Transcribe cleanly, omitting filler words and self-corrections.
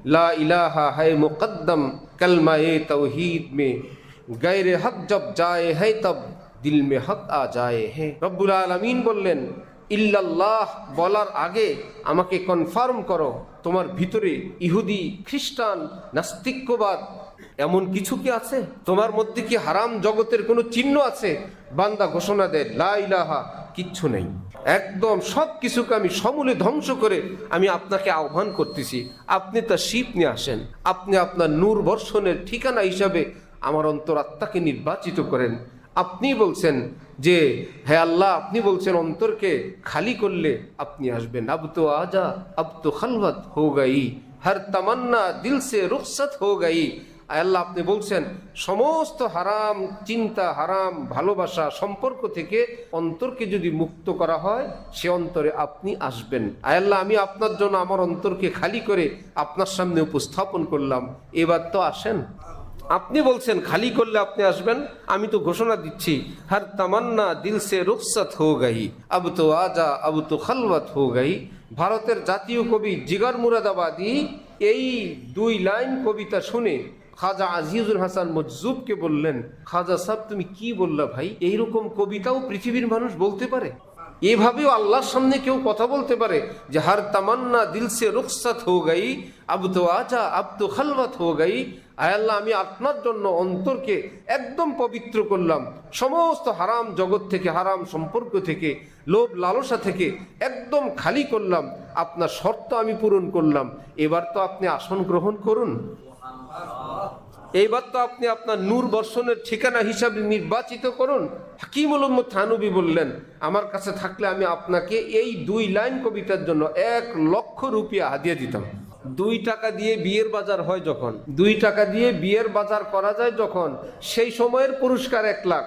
ला इलाहा है मुक़द्दम कलमा-ए तौहीद में, गैर हक जब जाए है तब दिल में हक आ जाए है। রব্বুল আলামিন বললেন, ইল্লাল্লাহ বলার আগে আমাকে কনফার্ম করো তোমার ভিতরে ইহুদি, খ্রিস্টান, নাস্তিক্যবাদ এমন কিছু কি আছে? তোমার মধ্যে কি হারাম জগতের কোনো চিহ্ন আছে? বান্দা ঘোষণা দেয়, লা ইলাহা, কিচ্ছু নেই, একদম সব কিছুকে আমি সমূলে ধ্বংস করে আমি আপনাকে আহ্বান করতেছি, আপনি তাশরীফ নিয়ে আসেন, আপনি আপনার নূর বর্ষণের ঠিকানা হিসাবে আমার অন্তরাত্মাকে নির্বাচিত করেন। আপনি বলছেন যে হে আল্লাহ, আপনি বলছেন অন্তরকে খালি করলে আপনি আসবেন। আব তো আজা আব তো খালওয়াত হো গাই, হর তামান্না দিল সে রুখসত হো গাই। আল্লাহ আপনি বলছেন সমস্ত হারাম চিন্তা, হারাম ভালোবাসা, সম্পর্ক থেকে অন্তরকে যদি মুক্ত করা হয় সে অন্তরে আপনি আসবেন। আল্লাহ আমি আপনার জন্য আমার অন্তরকে খালি করে আপনার সামনে উপস্থাপন করলাম, এবার তো আসেন। আপনি বলছেন খালি করলে আপনি আসবেন, আমি তো ঘোষণা দিচ্ছি হর তামান্না দিল সে রুখসত হো গাই, আব তো আজা আব তো খালওয়াত হো গাই। ভারতের জাতীয় কবি জিগর মুরাদাবাদী এই 2 লাইন কবিতা শুনে খাজা আজিজুল হাসান মজজুবকে বললেন, খাজা সাহেব তুমি কি বললা ভাই, এইরকম কবিতাও পৃথিবীর মানুষ বলতে পারে? এভাবেও আল্লাহর সামনে কেউ কথা বলতে পারে যে হর তামান্না দিল সে রুখসত হো গাই, আব তো আজা আব তো খালওয়াত হো গাই। আয় আল্লাহ আমি আপনার জন্য অন্তরকে একদম পবিত্র করলাম, সমস্ত হারাম জগৎ থেকে, হারাম সম্পর্ক থেকে, লোভ লালসা থেকে একদম খালি করলাম, আপনার শর্ত আমি পূরণ করলাম, এবার তো আপনি আসন গ্রহণ করুন, এইবার তো আপনি আপনার নূর বর্ষণের ঠিকানা হিসাবে নির্বাচিত করুন। হাকিমুল উম্মত থানবী বললেন, আমার কাছে থাকলে আমি আপনাকে এই 2 লাইন কবিতার জন্য 1 লক্ষ রুপিয়া হাদিয়া দিতাম। 2 টাকা দিয়ে বিয়ের বাজার হয় যখন, 2 টাকা দিয়ে বিয়ের বাজার করা যায় যখন, সেই সময়ের পুরস্কার 1 লাখ।